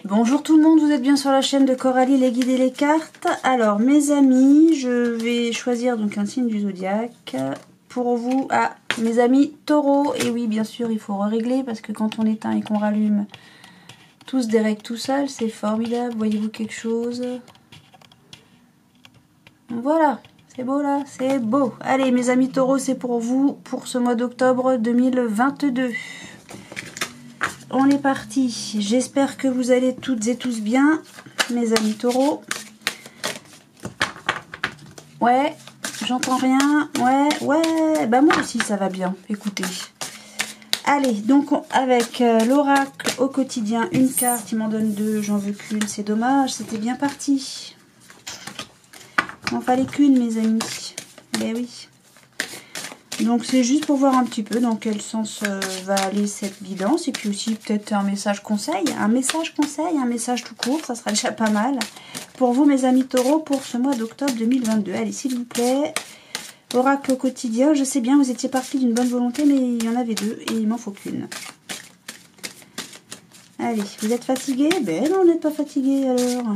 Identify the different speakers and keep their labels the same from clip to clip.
Speaker 1: Bonjour tout le monde, vous êtes bien sur la chaîne de Coralie, les guides et les cartes. Alors mes amis, je vais choisir donc un signe du zodiaque pour vous. Ah, mes amis taureaux, et oui bien sûr il faut régler parce que quand on éteint et qu'on rallume, tout se dérègle tout seul, c'est formidable. Voyez-vous quelque chose? Voilà, c'est beau là, c'est beau. Allez mes amis taureaux, c'est pour vous pour ce mois d'octobre 2022. On est parti. J'espère que vous allez toutes et tous bien, mes amis taureaux. Ouais, j'entends rien. Ouais. Bah moi aussi ça va bien. Écoutez. Allez, donc avec l'oracle au quotidien, une carte, il m'en donne deux, j'en veux qu'une. C'est dommage, c'était bien parti. Il m'en fallait qu'une, mes amis. Ben oui. Donc c'est juste pour voir un petit peu dans quel sens va aller cette guidance. Et puis aussi peut-être un message conseil. Un message tout court, ça sera déjà pas mal. Pour vous mes amis taureaux pour ce mois d'octobre 2022. Allez s'il vous plaît. Oracle au quotidien. Je sais bien vous étiez parti d'une bonne volonté mais il y en avait deux et il m'en faut qu'une. Allez, vous êtes fatigué? Ben non, on n'est pas fatigué alors.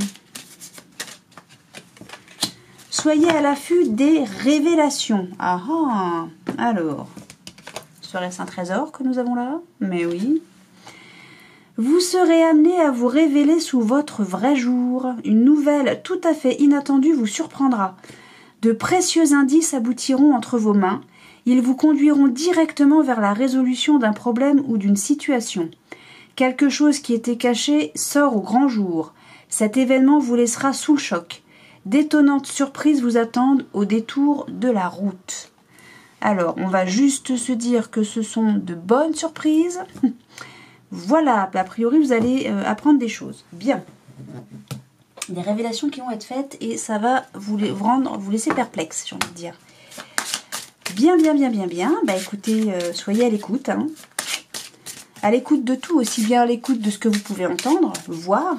Speaker 1: Soyez à l'affût des révélations. Ah ah. Alors, serait-ce un trésor que nous avons là? Mais oui. Vous serez amené à vous révéler sous votre vrai jour. Une nouvelle tout à fait inattendue vous surprendra. De précieux indices aboutiront entre vos mains. Ils vous conduiront directement vers la résolution d'un problème ou d'une situation. Quelque chose qui était caché sort au grand jour. Cet événement vous laissera sous le choc. D'étonnantes surprises vous attendent au détour de la route. Alors, on va juste se dire que ce sont de bonnes surprises. Voilà, a priori, vous allez apprendre des choses. Bien. Des révélations qui vont être faites et ça va vous laisser perplexe, j'ai envie de dire. Bien. Bah écoutez, soyez à l'écoute. Hein. À l'écoute de tout, aussi bien à l'écoute de ce que vous pouvez entendre, voir,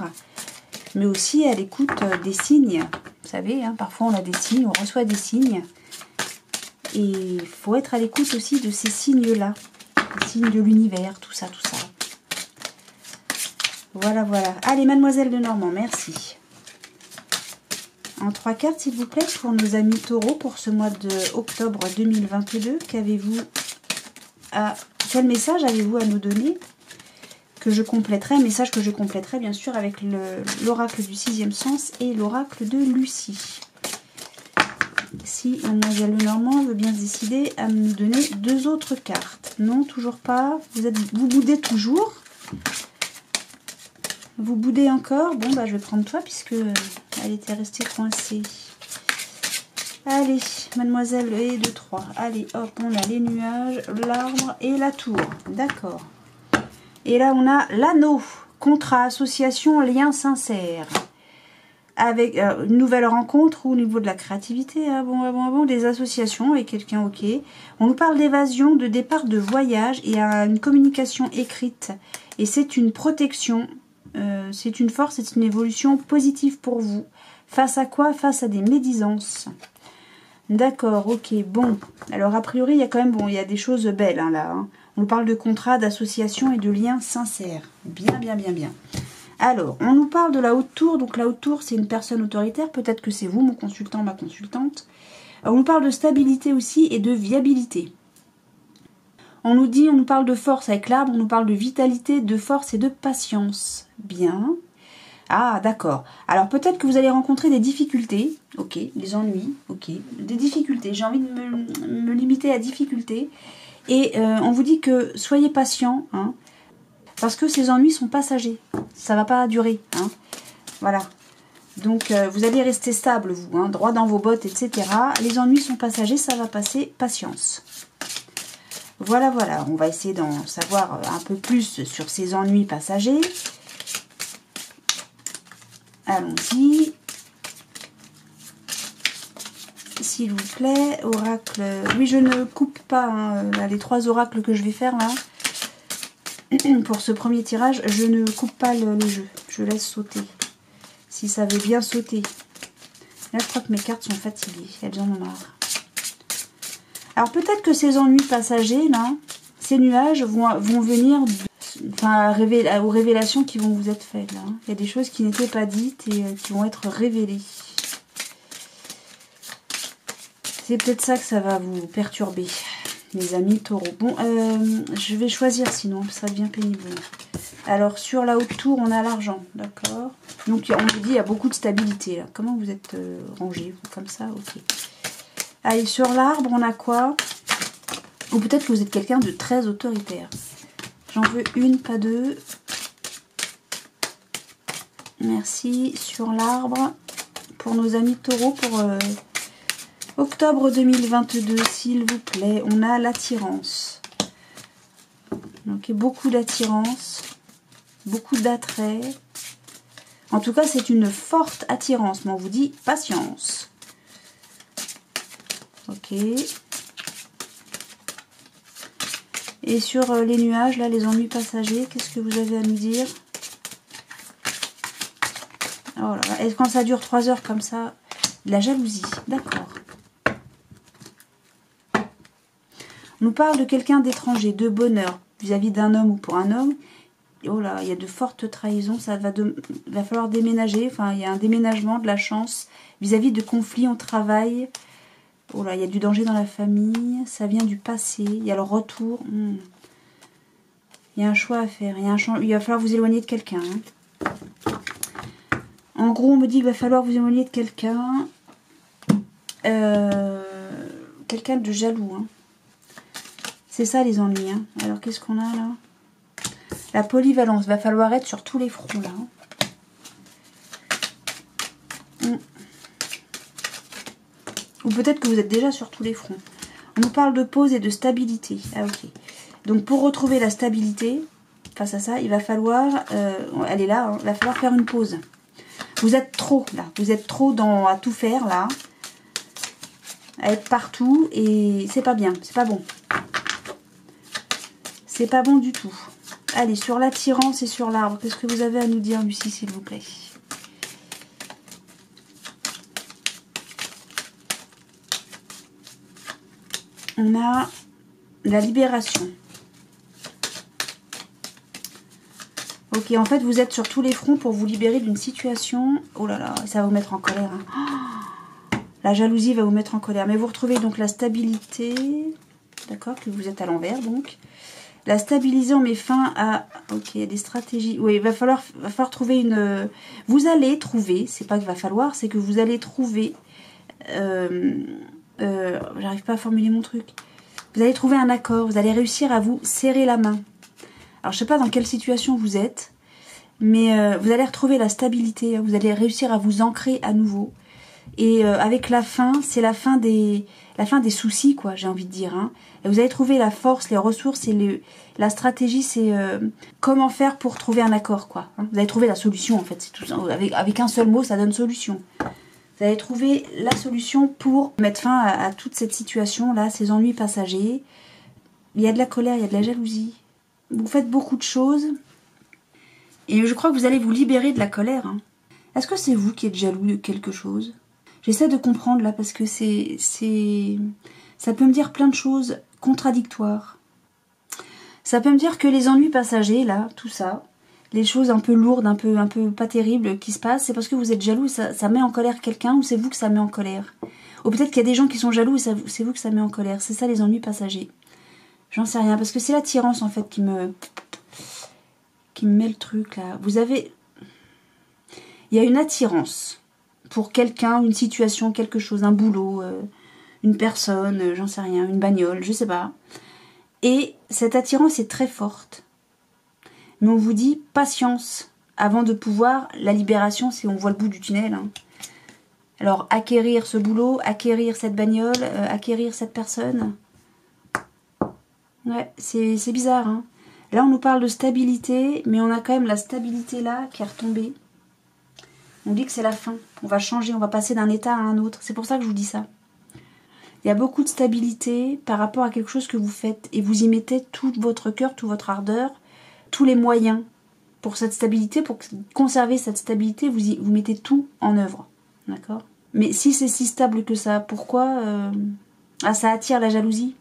Speaker 1: mais aussi à l'écoute des signes. Vous savez, hein, parfois on a des signes, on reçoit des signes. Et il faut être à l'écoute aussi de ces signes-là. Les signes de l'univers, tout ça. Voilà. Allez, mademoiselle de Normand, merci. En 3 cartes, s'il vous plaît, pour nos amis taureaux, pour ce mois d'octobre 2022. Qu'avez-vous quel message avez-vous à nous donner? Que je compléterai, un message que je compléterai bien sûr avec l'oracle du 6e sens et l'oracle de Lucie. Si mademoiselle Lenormand veut bien se décider à nous donner 2 autres cartes. Non, toujours pas. Vous boudez toujours. Vous boudez encore. Bon, bah je vais prendre toi puisque elle était restée coincée. Allez, mademoiselle et 2, 3. Allez, hop, on a les nuages, l'arbre et la tour. D'accord. Et là, on a l'anneau, contrat, association, lien sincère. Avec une nouvelle rencontre au niveau de la créativité. Ah bon, des associations avec quelqu'un, ok. On nous parle d'évasion, de départ, de voyage et une communication écrite. Et c'est une protection, c'est une force, c'est une évolution positive pour vous. Face à quoi? Face à des médisances. D'accord, ok, bon. Alors, a priori, il y a quand même, il y a des choses belles, hein, là. Hein. On nous parle de contrat, d'association et de liens sincères. Bien. Alors, on nous parle de la haute tour. Donc, la haute tour, c'est une personne autoritaire. Peut-être que c'est vous, mon consultant, ma consultante. On nous parle de stabilité aussi et de viabilité. On nous parle de force avec l'arbre. On nous parle de vitalité, de force et de patience. Bien. Ah, d'accord. Alors, peut-être que vous allez rencontrer des difficultés. Ok. Des ennuis. Ok. Des difficultés. J'ai envie de me limiter à difficultés. Et on vous dit que soyez patient, hein, parce que ces ennuis sont passagers. Ça va pas durer. Hein, voilà. Donc, vous allez rester stable, vous, hein, droit dans vos bottes, etc. Les ennuis sont passagers, ça va passer. Patience. Voilà. On va essayer d'en savoir un peu plus sur ces ennuis passagers. Allons-y. S'il vous plaît, oracle. Oui, je ne coupe pas hein, là, les 3 oracles que je vais faire là. Pour ce premier tirage, je ne coupe pas le jeu. Je laisse sauter. Si ça veut bien sauter. Là, je crois que mes cartes sont fatiguées. Elles en ont marre. Alors, peut-être que ces ennuis passagers, là, ces nuages vont venir enfin, aux révélations qui vont vous être faites là. Il y a des choses qui n'étaient pas dites et qui vont être révélées. C'est peut-être ça que ça va vous perturber, mes amis taureaux. Bon, je vais choisir sinon, ça devient pénible. Alors, sur la haute tour, on a l'argent, d'accord. Donc, on vous dit, il y a beaucoup de stabilité, là. Comment vous êtes rangés, vous, comme ça? Ok. Allez, sur l'arbre, on a quoi? Ou peut-être que vous êtes quelqu'un de très autoritaire. J'en veux une, pas deux. Merci. Sur l'arbre, pour nos amis taureaux, pour octobre 2022, s'il vous plaît, on a l'attirance. Donc, beaucoup d'attirance, beaucoup d'attrait. En tout cas, c'est une forte attirance, mais on vous dit patience. Ok. Et sur les nuages, là, les ennuis passagers, qu'est-ce que vous avez à nous dire? Oh là là. Et quand ça dure 3 heures comme ça, de la jalousie, d'accord. On nous parle de quelqu'un d'étranger, de bonheur, vis-à-vis d'un homme ou pour un homme. Et oh là, il y a de fortes trahisons, ça va falloir déménager, enfin, il y a un déménagement, de la chance, vis-à-vis de conflits au travail. Oh là, il y a du danger dans la famille, ça vient du passé, il y a le retour. Il y a un choix à faire, il va falloir vous éloigner de quelqu'un. Hein. En gros, on me dit qu'il va falloir vous éloigner de quelqu'un. Quelqu'un de jaloux. Hein. C'est ça les ennuis. Hein. Alors, qu'est-ce qu'on a là? La polyvalence, va falloir être sur tous les fronts là. Ou peut-être que vous êtes déjà sur tous les fronts. On nous parle de pause et de stabilité. Ah ok. Donc pour retrouver la stabilité, face à ça, il va falloir, elle est là, hein, il va falloir faire une pause. Vous êtes trop là, vous êtes trop à tout faire là, à être partout et c'est pas bien, c'est pas bon. C'est pas bon du tout. Allez, sur l'attirance et sur l'arbre, qu'est-ce que vous avez à nous dire, Lucie, s'il vous plaît? On a la libération. Ok, en fait, vous êtes sur tous les fronts pour vous libérer d'une situation. Oh là là, ça va vous mettre en colère. Hein. La jalousie va vous mettre en colère. Mais vous retrouvez donc la stabilité. D'accord, que vous êtes à l'envers, donc. La stabiliser, on met fin à... Ok, il y a des stratégies. Oui, il va falloir trouver une... Vous allez trouver, c'est pas qu'il va falloir, c'est que vous allez trouver... j'arrive pas à formuler mon truc. Vous allez trouver un accord, vous allez réussir à vous serrer la main. Alors je sais pas dans quelle situation vous êtes, mais vous allez retrouver la stabilité, vous allez réussir à vous ancrer à nouveau. Et avec la fin, c'est la fin des soucis, quoi, j'ai envie de dire. Hein. Et vous allez trouver la force, les ressources et la stratégie, c'est comment faire pour trouver un accord, quoi. Hein. Vous allez trouver la solution, en fait. C'est tout ça. Avec un seul mot, ça donne solution. Vous allez trouver la solution pour mettre fin à toute cette situation-là, ces ennuis passagers. Il y a de la colère, il y a de la jalousie. Vous faites beaucoup de choses. Et je crois que vous allez vous libérer de la colère. Hein. Est-ce que c'est vous qui êtes jaloux de quelque chose? J'essaie de comprendre là parce que ça peut me dire plein de choses contradictoires. Ça peut me dire que les ennuis passagers là, tout ça, les choses un peu lourdes, un peu pas terribles qui se passent, c'est parce que vous êtes jaloux, ça met en colère quelqu'un ou c'est vous que ça met en colère. Ou peut-être qu'il y a des gens qui sont jaloux et c'est vous que ça met en colère. C'est ça les ennuis passagers. J'en sais rien parce que c'est l'attirance en fait qui me met le truc là. Il y a une attirance pour quelqu'un, une situation, quelque chose, un boulot, une personne, j'en sais rien, une bagnole, je sais pas. Et cette attirance est très forte. Mais on vous dit patience avant de pouvoir, la libération, c'est on voit le bout du tunnel. Hein. Alors acquérir ce boulot, acquérir cette bagnole, acquérir cette personne. Ouais, c'est bizarre. Hein. Là on nous parle de stabilité, mais on a quand même la stabilité là qui est retombée. On dit que c'est la fin. On va changer, on va passer d'un état à un autre. C'est pour ça que je vous dis ça. Il y a beaucoup de stabilité par rapport à quelque chose que vous faites. Et vous y mettez tout votre cœur, toute votre ardeur, tous les moyens pour cette stabilité, pour conserver cette stabilité, vous mettez tout en œuvre. D'accord? Mais si c'est si stable que ça, pourquoi ça attire la jalousie.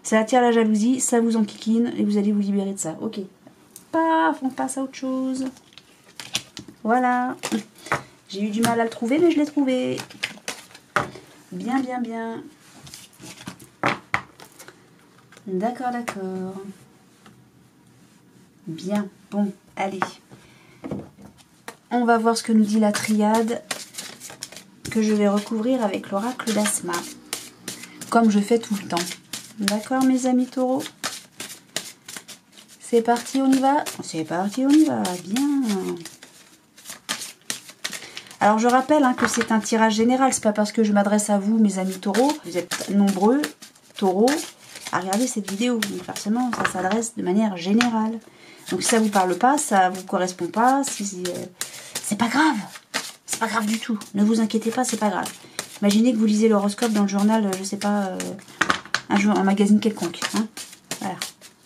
Speaker 1: Ça attire la jalousie, ça vous enquiquine et vous allez vous libérer de ça. Ok. Paf, on passe à autre chose. Voilà. J'ai eu du mal à le trouver, mais je l'ai trouvé. Bien, bien, bien. D'accord, d'accord. Bien. Bon, allez. On va voir ce que nous dit la triade que je vais recouvrir avec l'oracle d'Asma. Comme je fais tout le temps. D'accord, mes amis taureaux? C'est parti, on y va? C'est parti, on y va. Bien. Alors, je rappelle que c'est un tirage général. C'est pas parce que je m'adresse à vous, mes amis taureaux. Vous êtes nombreux, taureaux, à regarder cette vidéo. Donc, forcément, ça s'adresse de manière générale. Donc, si ça vous parle pas, ça vous correspond pas, c'est pas grave. C'est pas grave du tout. Ne vous inquiétez pas, c'est pas grave. Imaginez que vous lisez l'horoscope dans le journal, je sais pas, un magazine quelconque. Hein, voilà.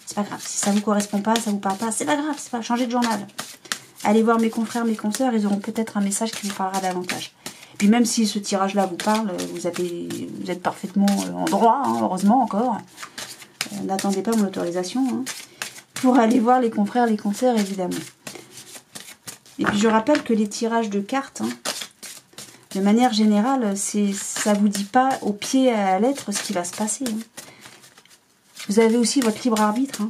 Speaker 1: C'est pas grave. Si ça vous correspond pas, ça vous parle pas, c'est pas grave. C'est pas changer de journal. Allez voir mes confrères, mes consoeurs, ils auront peut-être un message qui vous parlera davantage. Et puis même si ce tirage-là vous parle, vous êtes parfaitement en droit, hein, heureusement encore. N'attendez pas mon autorisation hein, pour aller voir les confrères, les consoeurs, évidemment. Et puis je rappelle que les tirages de cartes, de manière générale, ça vous dit pas au pied à la lettre ce qui va se passer. Hein. Vous avez aussi votre libre arbitre. Hein.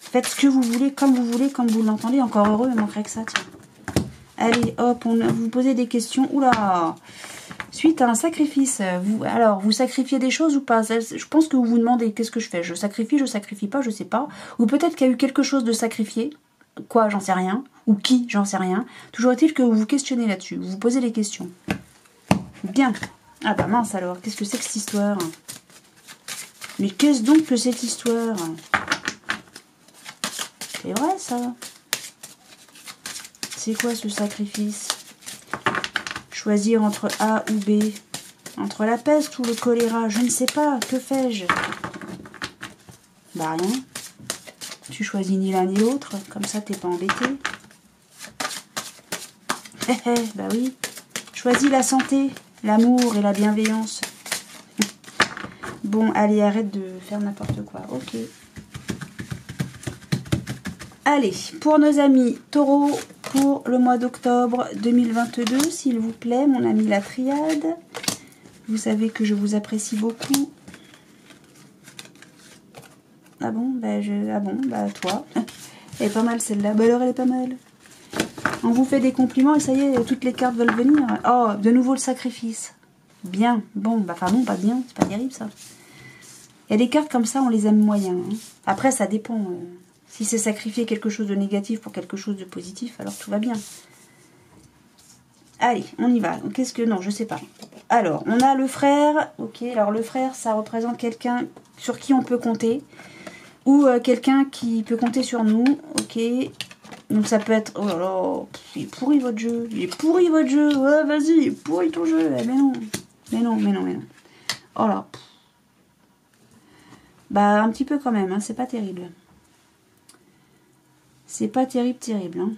Speaker 1: Faites ce que vous voulez, comme vous l'entendez. Encore heureux, il manquerait que ça, tiens. Allez, hop, vous posez des questions. Oula! Suite à un sacrifice, vous sacrifiez des choses ou pas? Je pense que vous vous demandez, qu'est-ce que je fais? Je sacrifie pas, je sais pas. Ou peut-être qu'il y a eu quelque chose de sacrifié. Quoi, j'en sais rien. Ou qui, j'en sais rien. Toujours est-il que vous vous questionnez là-dessus. Vous vous posez les questions. Bien. Ah bah mince alors, qu'est-ce que c'est que cette histoire? Mais qu'est-ce donc que cette histoire? C'est vrai ça? C'est quoi ce sacrifice? Choisir entre A ou B? Entre la peste ou le choléra? Je ne sais pas, que fais-je? Bah rien. Tu choisis ni l'un ni l'autre, comme ça t'es pas embêté. Bah oui. Choisis la santé, l'amour et la bienveillance. Bon, allez, arrête de faire n'importe quoi. Ok. Allez, pour nos amis taureaux, pour le mois d'octobre 2022, s'il vous plaît, mon ami la triade. Vous savez que je vous apprécie beaucoup. Ah bon, bah toi. Elle est pas mal celle-là. Bah alors elle est pas mal. On vous fait des compliments et ça y est, toutes les cartes veulent venir. Oh, de nouveau le sacrifice. Bien. Bon, bah enfin non, pas bien. C'est pas terrible ça. Il y a des cartes comme ça, on les aime moyen. Hein. Après, ça dépend. Si c'est sacrifier quelque chose de négatif pour quelque chose de positif, alors tout va bien. Allez, on y va. Qu'est-ce que... Non, je sais pas. Alors, on a le frère. Ok, alors le frère, ça représente quelqu'un sur qui on peut compter. Ou quelqu'un qui peut compter sur nous. Ok. Donc ça peut être... Oh là là, il est pourri votre jeu. Il est pourri votre jeu. Ouais, vas-y, pourri ton jeu. Mais non. Mais non, mais non, mais non. Oh là. Bah, un petit peu quand même. Hein, c'est pas terrible. C'est pas terrible. Hein.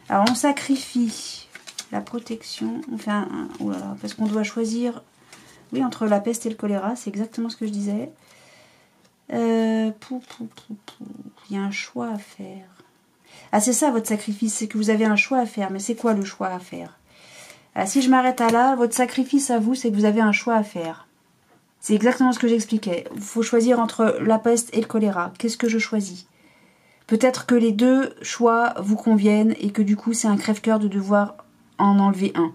Speaker 1: Alors, on sacrifie la protection. On fait un... Oh là là, parce qu'on doit choisir... Oui, entre la peste et le choléra. C'est exactement ce que je disais. Il y a un choix à faire. Ah, c'est ça votre sacrifice. C'est que vous avez un choix à faire. Mais c'est quoi le choix à faire? Si je m'arrête à là, votre sacrifice à vous, c'est que vous avez un choix à faire. C'est exactement ce que j'expliquais. Il faut choisir entre la peste et le choléra. Qu'est-ce que je choisis? Peut-être que les deux choix vous conviennent et que du coup, c'est un crève-cœur de devoir en enlever un.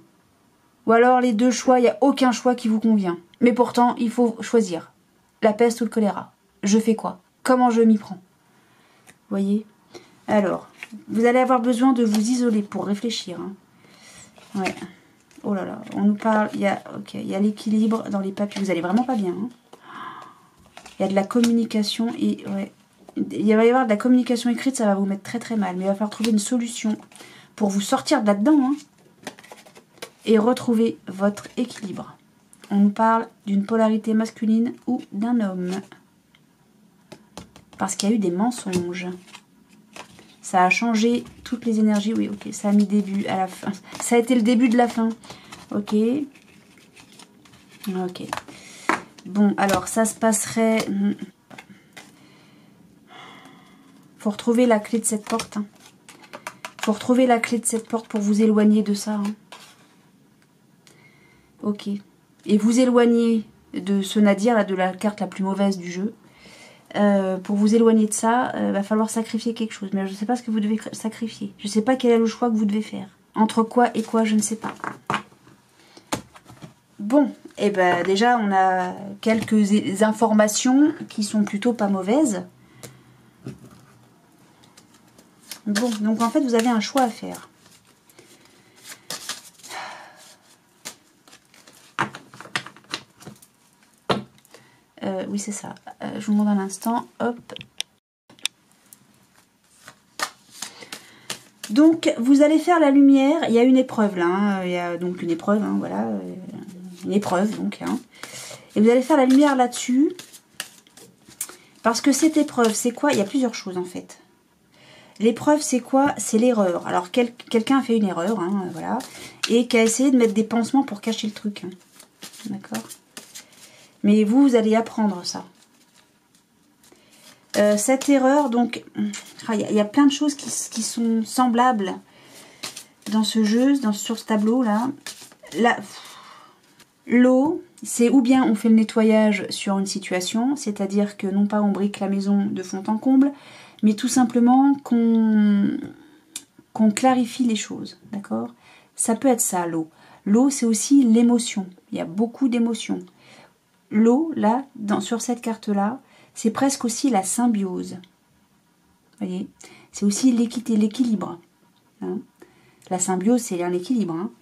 Speaker 1: Ou alors, les deux choix, il n'y a aucun choix qui vous convient. Mais pourtant, il faut choisir. La peste ou le choléra. Je fais quoi? Comment je m'y prends? Vous voyez? Alors, vous allez avoir besoin de vous isoler pour réfléchir. Hein. Ouais. Oh là là, on nous parle, il y a l'équilibre dans les papiers. Vous allez vraiment pas bien. Hein. Il y a de la communication et ouais, il va y avoir de la communication écrite, ça va vous mettre très très mal. Mais il va falloir trouver une solution pour vous sortir de là-dedans hein, et retrouver votre équilibre. On nous parle d'une polarité masculine ou d'un homme. Parce qu'il y a eu des mensonges. Ça a changé toutes les énergies. Oui, ok, ça a mis début à la fin. Ça a été le début de la fin. Ok. Ok. Bon, alors, ça se passerait... Faut retrouver la clé de cette porte. Hein. Faut retrouver la clé de cette porte pour vous éloigner de ça. Hein. Ok. Et vous éloigner de ce Nadir, là, de la carte la plus mauvaise du jeu. Pour vous éloigner de ça, va falloir sacrifier quelque chose. Mais je ne sais pas ce que vous devez sacrifier. Je ne sais pas quel est le choix que vous devez faire. Entre quoi et quoi, je ne sais pas. Bon, et ben déjà, on a quelques informations qui sont plutôt pas mauvaises. Bon, donc en fait, vous avez un choix à faire. Oui, c'est ça. Je vous montre un instant. Hop. Donc, vous allez faire la lumière. Il y a une épreuve là. Hein. Il y a donc une épreuve, hein, voilà. Une épreuve, donc. Hein. Et vous allez faire la lumière là-dessus. Parce que cette épreuve, c'est quoi? Il y a plusieurs choses en fait. L'épreuve, c'est quoi? C'est l'erreur. Alors, quelqu'un a fait une erreur, hein, voilà. Et qui a essayé de mettre des pansements pour cacher le truc. Hein. D'accord? Mais vous allez apprendre ça. Cette erreur, donc, il y a plein de choses qui sont semblables dans ce jeu, sur ce tableau-là. L'eau, c'est ou bien on fait le nettoyage sur une situation, c'est-à-dire que non pas on brique la maison de fond en comble, mais tout simplement qu'on clarifie les choses, d'accord? Ça peut être ça, l'eau. L'eau, c'est aussi l'émotion. Il y a beaucoup d'émotions. L'eau, là, sur cette carte-là, c'est presque aussi la symbiose. Vous voyez? C'est aussi l'équité, l'équilibre. Hein? La symbiose, c'est un équilibre. Hein?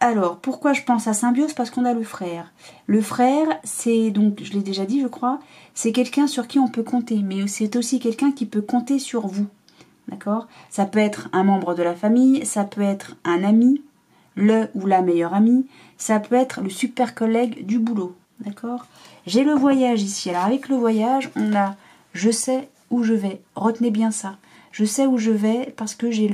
Speaker 1: Alors, pourquoi je pense à symbiose? Parce qu'on a le frère. Le frère, c'est, donc, je l'ai déjà dit, je crois, c'est quelqu'un sur qui on peut compter. Mais c'est aussi quelqu'un qui peut compter sur vous. D'accord? Ça peut être un membre de la famille, ça peut être un ami, le ou la meilleure amie, ça peut être le super collègue du boulot. D'accord? J'ai le voyage ici. Alors avec le voyage, on a je sais où je vais. Retenez bien ça. Je sais où je vais parce que j'ai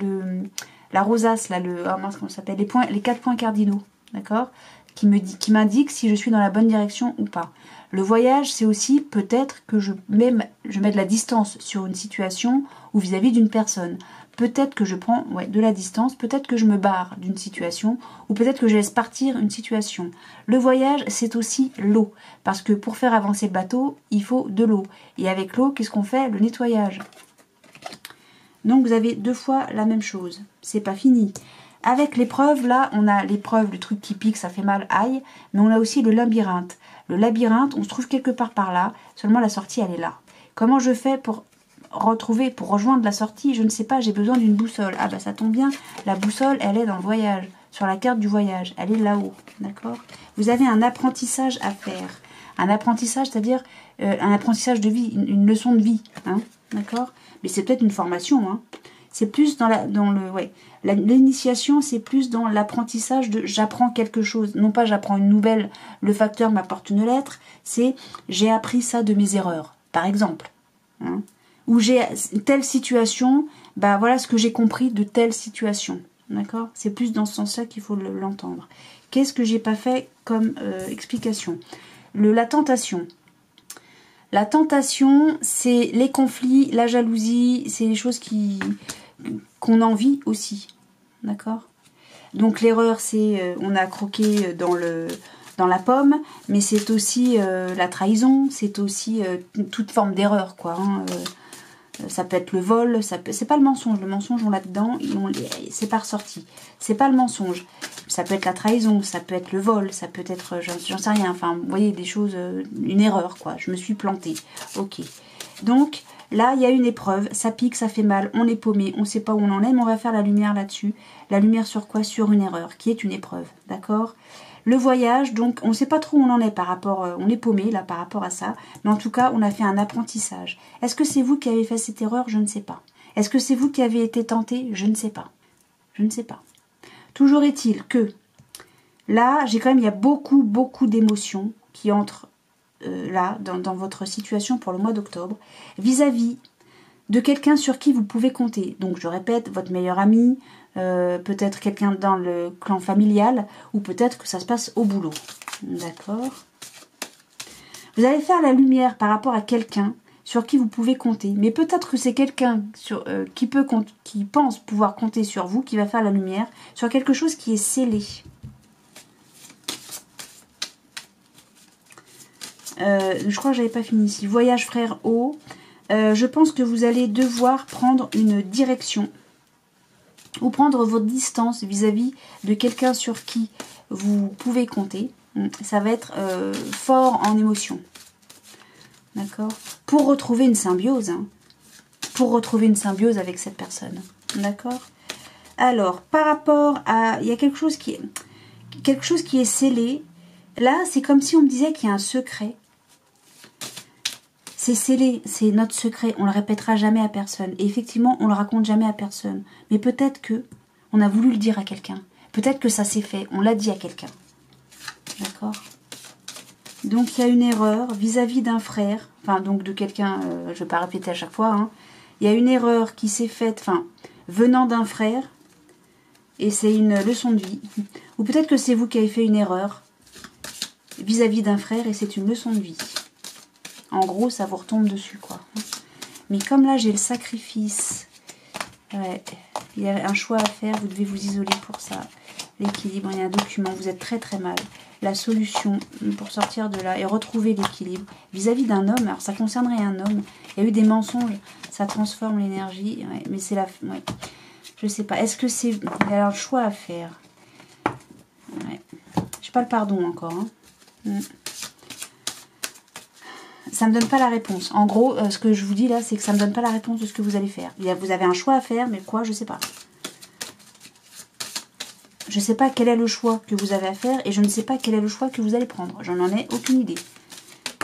Speaker 1: la rosace, là, comment ça s'appelle, les 4 points cardinaux. D'accord? Qui m'indique si je suis dans la bonne direction ou pas. Le voyage, c'est aussi peut-être que je mets de la distance sur une situation ou vis-à-vis d'une personne. Peut-être que je prends de la distance, peut-être que je me barre d'une situation, ou peut-être que je laisse partir une situation. Le voyage, c'est aussi l'eau, parce que pour faire avancer le bateau, il faut de l'eau. Et avec l'eau, qu'est-ce qu'on fait? Le nettoyage. Donc vous avez 2 fois la même chose. C'est pas fini. Avec l'épreuve, là, on a l'épreuve, le truc qui pique, ça fait mal, aïe, mais on a aussi le labyrinthe. Le labyrinthe, on se trouve quelque part par là, seulement la sortie, elle est là. Comment je fais pour rejoindre la sortie? Je ne sais pas, j'ai besoin d'une boussole. Ah bah ça tombe bien, la boussole, elle est dans le voyage, sur la carte du voyage, elle est là-haut, d'accord? Vous avez un apprentissage à faire. Un apprentissage, c'est-à-dire un apprentissage de vie, une leçon de vie, hein, d'accord? Mais c'est peut-être une formation, hein. C'est plus l'initiation, c'est plus dans l'apprentissage de j'apprends quelque chose. Non pas j'apprends une nouvelle, le facteur m'apporte une lettre, c'est j'ai appris ça de mes erreurs, par exemple. Hein. Ou j'ai telle situation, bah voilà ce que j'ai compris de telle situation. D'accord? C'est plus dans ce sens-là qu'il faut l'entendre. Qu'est-ce que j'ai pas fait comme explication? La tentation. La tentation, c'est les conflits, la jalousie, c'est les choses qu'on envie aussi. D'accord? Donc l'erreur, c'est on a croqué dans la pomme, mais c'est aussi la trahison, c'est aussi toute forme d'erreur, quoi. Hein, ça peut être le vol, c'est pas le mensonge on l'a dedans, c'est pas ressorti. C'est pas le mensonge. Ça peut être la trahison, ça peut être le vol, ça peut être, j'en sais rien, enfin, vous voyez, des choses, une erreur, quoi. Je me suis plantée. Ok. Donc, là, il y a une épreuve, ça pique, ça fait mal, on est paumé, on sait pas où on en est, mais on va faire la lumière là-dessus. La lumière sur quoi? Sur une erreur, qui est une épreuve, d'accord? Le voyage, donc, on ne sait pas trop où on en est par rapport, on est paumé, là, par rapport à ça, mais en tout cas, on a fait un apprentissage. Est-ce que c'est vous qui avez fait cette erreur? Je ne sais pas. Est-ce que c'est vous qui avez été tenté? Je ne sais pas. Je ne sais pas. Toujours est-il que, là, il y a beaucoup, beaucoup d'émotions qui entrent là, dans votre situation pour le mois d'octobre, vis-à-vis de quelqu'un sur qui vous pouvez compter. Donc, je répète, votre meilleur ami, peut-être quelqu'un dans le clan familial, ou peut-être que ça se passe au boulot. D'accord? Vous allez faire la lumière par rapport à quelqu'un sur qui vous pouvez compter. Mais peut-être que c'est quelqu'un qui pense pouvoir compter sur vous, qui va faire la lumière, sur quelque chose qui est scellé. Je crois que j'avais pas fini ici. Voyage frère haut. Je pense que vous allez devoir prendre une direction ou prendre votre distance vis-à-vis de quelqu'un sur qui vous pouvez compter. Ça va être fort en émotion. D'accord? Pour retrouver une symbiose. Hein. Pour retrouver une symbiose avec cette personne. D'accord? Alors, par rapport à... Il y a quelque chose qui est scellé. Là, c'est comme si on me disait qu'il y a un secret. C'est scellé, c'est notre secret. On le répétera jamais à personne. Et effectivement, on le raconte jamais à personne. Mais peut-être que on a voulu le dire à quelqu'un. Peut-être que ça s'est fait. On l'a dit à quelqu'un. D'accord? Donc, il y a une erreur vis-à-vis d'un frère. Enfin, donc de quelqu'un, je ne vais pas répéter à chaque fois. Hein. Il y a une erreur qui s'est faite, enfin, venant d'un frère. Et c'est une leçon de vie. Ou peut-être que c'est vous qui avez fait une erreur vis-à-vis d'un frère et c'est une leçon de vie. En gros, ça vous retombe dessus, quoi. Mais comme là, j'ai le sacrifice. Ouais, il y a un choix à faire. Vous devez vous isoler pour ça. L'équilibre, il y a un document. Vous êtes très, très mal. La solution pour sortir de là et retrouver l'équilibre vis-à-vis d'un homme. Alors, ça concernerait un homme. Il y a eu des mensonges. Ça transforme l'énergie. Ouais, mais c'est la... Ouais. Je sais pas. Est-ce que c'est... Il y a un choix à faire. Ouais. J'ai pas le pardon encore. Hein. Ça me donne pas la réponse. En gros, ce que je vous dis là, c'est que ça me donne pas la réponse de ce que vous allez faire. Vous avez un choix à faire, mais quoi, je sais pas. Je sais pas quel est le choix que vous avez à faire et je ne sais pas quel est le choix que vous allez prendre. J'en ai aucune idée.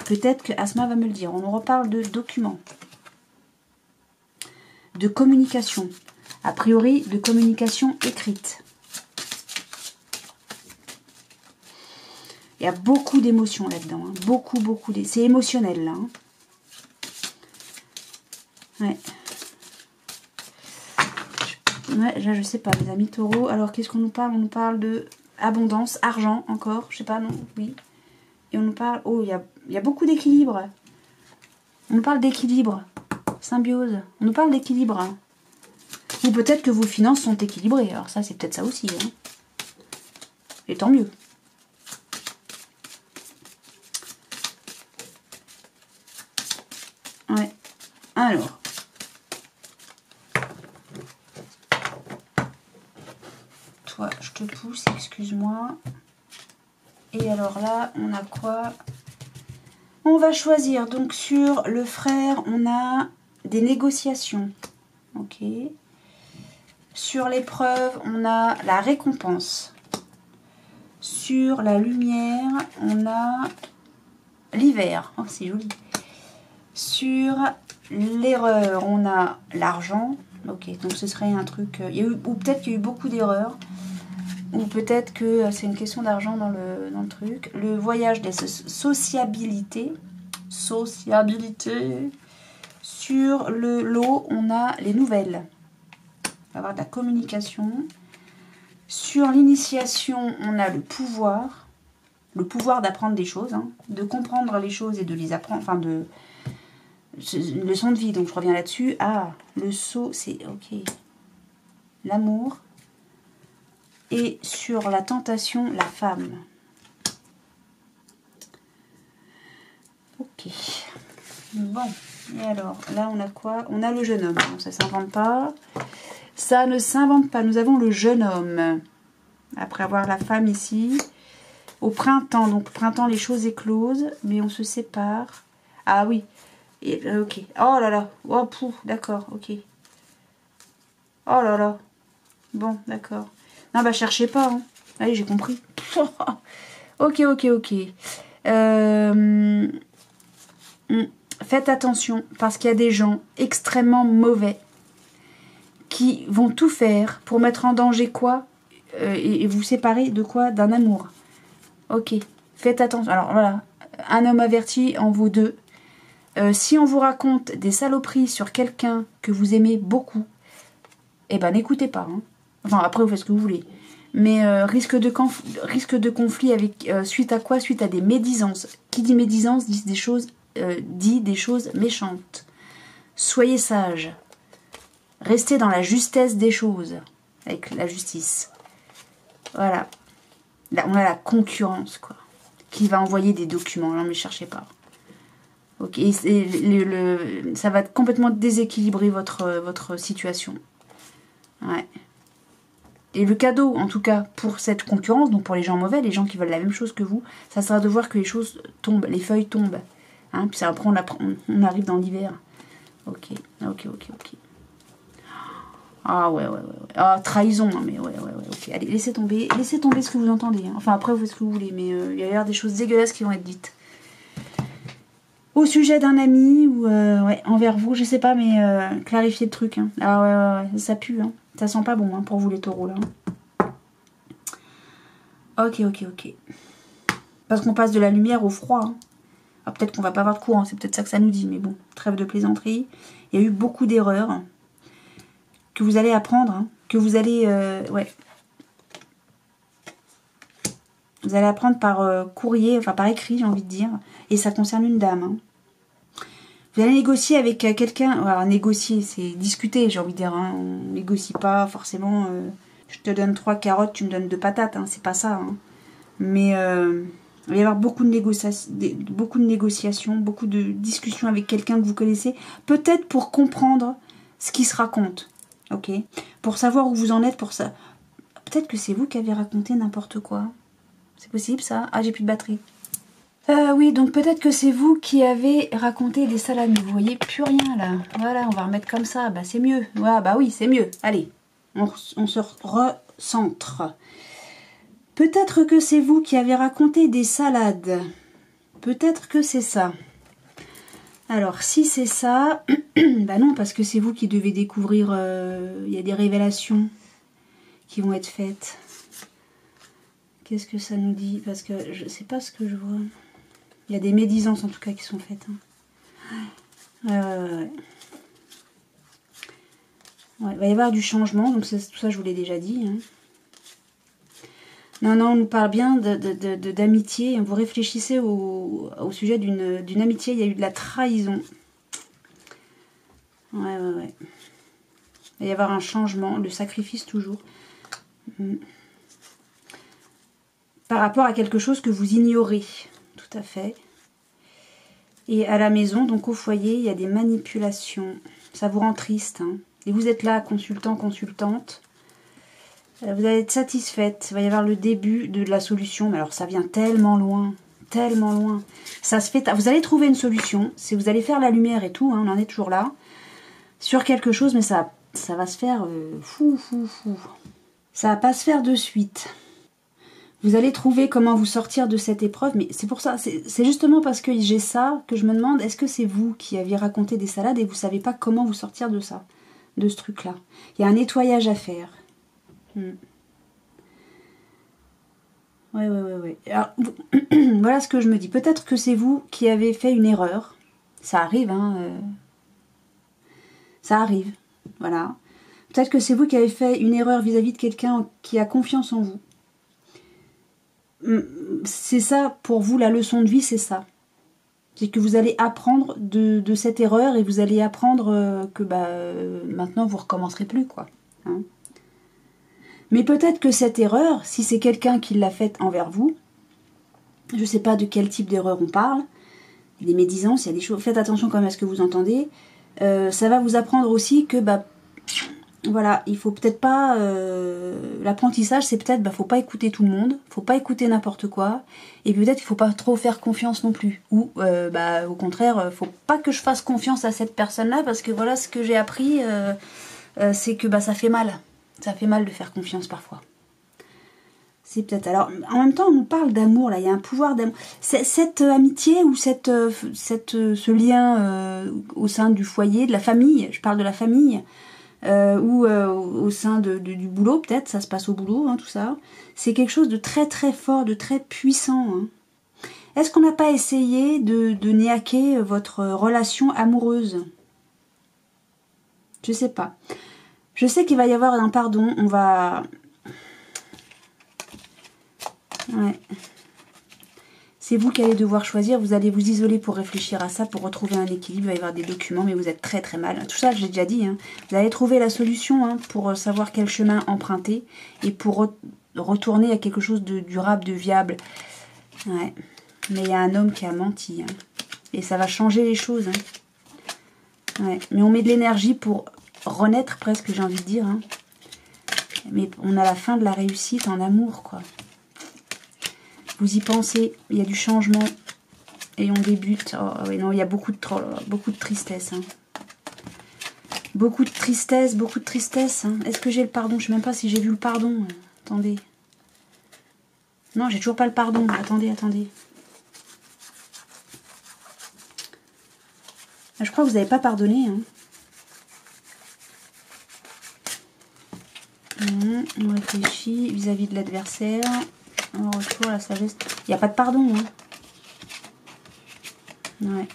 Speaker 1: Peut-être que Asma va me le dire. On nous reparle de documents. De communication. A priori, de communication écrite. Il y a beaucoup d'émotions là-dedans. Hein. Beaucoup. C'est émotionnel, là. Hein. Ouais. Ouais, là, je sais pas, les amis taureaux. Alors, qu'est-ce qu'on nous parle? On nous parle de abondance, argent, encore. Je sais pas, non? Oui. Et on nous parle... Oh, il y a beaucoup d'équilibre. On nous parle d'équilibre. Symbiose. On nous parle d'équilibre. Hein. Ou peut-être que vos finances sont équilibrées. Alors ça, c'est peut-être ça aussi. Hein. Et tant mieux. Ouais. Alors. Toi, je te pousse, excuse-moi. Et alors là, on a quoi? On va choisir. Donc sur le frère, on a des négociations. Ok. Sur l'épreuve, on a la récompense. Sur la lumière, on a l'hiver. Oh, c'est joli. Sur l'erreur, on a l'argent. Ok, donc ce serait un truc... ou peut-être qu'il y a eu beaucoup d'erreurs. Ou peut-être que c'est une question d'argent dans le truc. Le voyage des sociabilités. Sociabilité. Sur le lot, on a les nouvelles. On va avoir de la communication. Sur l'initiation, on a le pouvoir. Le pouvoir d'apprendre des choses. Hein, de comprendre les choses et de les apprendre. Enfin, une leçon de vie, donc je reviens là-dessus. Ah, le saut, c'est ok. L'amour. Et sur la tentation, la femme. Ok. Bon, et alors, là on a quoi? On a le jeune homme. Bon, ça ne s'invente pas. Ça ne s'invente pas. Nous avons le jeune homme. Après avoir la femme ici. Au printemps, donc printemps, les choses éclosent, mais on se sépare. Ah oui. Et, ok. Oh là là. Oh, pouf, d'accord, ok. Oh là là. Bon, d'accord. Non, bah, cherchez pas. Hein. Allez, j'ai compris. Ok. Faites attention, parce qu'il y a des gens extrêmement mauvais qui vont tout faire pour mettre en danger quoi et vous séparer de quoi? D'un amour. Ok. Faites attention. Alors, voilà. Un homme averti en vaut deux. Si on vous raconte des saloperies sur quelqu'un que vous aimez beaucoup, eh ben n'écoutez pas. Hein. Enfin, après, vous faites ce que vous voulez. Mais risque de conflit avec suite à quoi? Suite à des médisances. Qui dit médisance dit des choses dit des choses méchantes. Soyez sages. Restez dans la justesse des choses, avec la justice. Voilà. Là, on a la concurrence, quoi, qui va envoyer des documents. Non, mais cherchez pas. Ok, ça va complètement déséquilibrer votre situation. Ouais. Et le cadeau, en tout cas, pour cette concurrence, donc pour les gens mauvais, les gens qui veulent la même chose que vous, ça sera de voir que les choses tombent, les feuilles tombent. Hein, puis après, on arrive dans l'hiver. Ok. Ah ouais. Ah, trahison, non mais ouais, ok. Allez, laissez tomber ce que vous entendez. Hein. Enfin, après, vous faites ce que vous voulez, mais il y a l'air des choses dégueulasses qui vont être dites. Au sujet d'un ami ou ouais, envers vous, je sais pas, mais clarifier le truc. Hein. Ah ouais, ça pue, hein. Ça sent pas bon hein, pour vous les taureaux là. Ok. Parce qu'on passe de la lumière au froid. Hein. Alors peut-être qu'on va pas avoir de courant, c'est peut-être ça que ça nous dit, mais bon, trêve de plaisanterie. Il y a eu beaucoup d'erreurs que vous allez apprendre, hein, que vous allez... ouais. Vous allez apprendre par courrier, enfin par écrit, j'ai envie de dire. Et ça concerne une dame. Hein. Vous allez négocier avec quelqu'un. Alors, négocier, c'est discuter, j'ai envie de dire. Hein. On négocie pas forcément. Je te donne 3 carottes, tu me donnes 2 patates. Hein. C'est pas ça. Hein. Mais il va y avoir beaucoup de négociations, beaucoup de discussions avec quelqu'un que vous connaissez. Peut-être pour comprendre ce qui se raconte. Ok. Pour savoir où vous en êtes pour ça. Peut-être que c'est vous qui avez raconté n'importe quoi. C'est possible ça? Ah, j'ai plus de batterie. Oui, donc peut-être que c'est vous qui avez raconté des salades. Mais vous voyez plus rien là. Voilà, on va remettre comme ça. Bah c'est mieux. Ouais, bah oui, c'est mieux. Allez, on se recentre. Peut-être que c'est vous qui avez raconté des salades. Peut-être que c'est ça. Alors, si c'est ça... bah non, parce que c'est vous qui devez découvrir... Il y a des révélations qui vont être faites. Qu'est-ce que ça nous dit? Parce que je sais pas ce que je vois. Il y a des médisances en tout cas qui sont faites. Hein. Ouais, il va y avoir du changement, donc tout ça je vous l'ai déjà dit. Hein. Non, on nous parle bien d'amitié. Vous réfléchissez au sujet d'une amitié, il y a eu de la trahison. Ouais. Il va y avoir un changement, le sacrifice toujours. Par rapport à quelque chose que vous ignorez. Tout à fait. Et à la maison, donc au foyer, il y a des manipulations. Ça vous rend triste. Hein. Et vous êtes là, consultant, consultante. Vous allez être satisfaite. Il va y avoir le début de la solution. Mais alors, ça vient tellement loin. Tellement loin. Ça se fait... Vous allez trouver une solution. Si vous allez faire la lumière et tout, hein, on en est toujours là. Sur quelque chose, mais ça va se faire fou. Ça va pas se faire de suite. Vous allez trouver comment vous sortir de cette épreuve, mais c'est pour ça, c'est justement parce que j'ai ça que je me demande, est-ce que c'est vous qui aviez raconté des salades et vous savez pas comment vous sortir de ça, de ce truc-là. Il y a un nettoyage à faire. Ouais. Alors, voilà ce que je me dis. Peut-être que c'est vous qui avez fait une erreur. Ça arrive, hein. Ça arrive, voilà. Peut-être que c'est vous qui avez fait une erreur vis-à-vis de quelqu'un qui a confiance en vous. C'est ça, pour vous, la leçon de vie, c'est ça. C'est que vous allez apprendre de cette erreur et vous allez apprendre que maintenant, vous ne recommencerez plus, quoi. Hein. Mais peut-être que cette erreur, si c'est quelqu'un qui l'a faite envers vous, je ne sais pas de quel type d'erreur on parle, il y a des médisances, il y a des choses... Faites attention quand même à ce que vous entendez. Ça va vous apprendre aussi que... voilà, il faut peut-être pas... l'apprentissage, c'est peut-être... faut pas écouter tout le monde. Faut pas écouter n'importe quoi. Et peut-être il faut pas trop faire confiance non plus. Ou, au contraire, faut pas que je fasse confiance à cette personne-là. Parce que voilà, ce que j'ai appris, c'est que ça fait mal. Ça fait mal de faire confiance parfois. C'est peut-être... Alors, en même temps, on nous parle d'amour, là. Il y a un pouvoir d'amour. Cette amitié ou ce lien au sein du foyer, de la famille, je parle de la famille... ou au sein du boulot, peut-être, ça se passe au boulot, hein, tout ça. C'est quelque chose de très très fort, de très puissant. Hein. Est-ce qu'on n'a pas essayé de niaquer votre relation amoureuse? Je sais pas. Je sais qu'il va y avoir un pardon, on va... Ouais. C'est vous qui allez devoir choisir. Vous allez vous isoler pour réfléchir à ça, pour retrouver un équilibre. Il va y avoir des documents, mais vous êtes très très mal. Tout ça, j'ai déjà dit. Hein. Vous allez trouver la solution pour savoir quel chemin emprunter et pour retourner à quelque chose de durable, de viable. Ouais. Mais il y a un homme qui a menti. Hein. Et ça va changer les choses. Hein. Ouais. Mais on met de l'énergie pour renaître presque, j'ai envie de dire. Hein. Mais on a la fin de la réussite en amour, quoi. Vous y pensez, il y a du changement. Et on débute. Oh, oui, non, il y a beaucoup de tristesse. Hein. Beaucoup de tristesse, beaucoup de tristesse. Hein. Est-ce que j'ai le pardon? Je ne sais même pas si j'ai vu le pardon. Attendez. Non, j'ai toujours pas le pardon. Attendez. Je crois que vous n'avez pas pardonné. Hein. On réfléchit vis-à-vis de l'adversaire. En retour, la sagesse. Il n'y a pas de pardon. Hein. Ouais.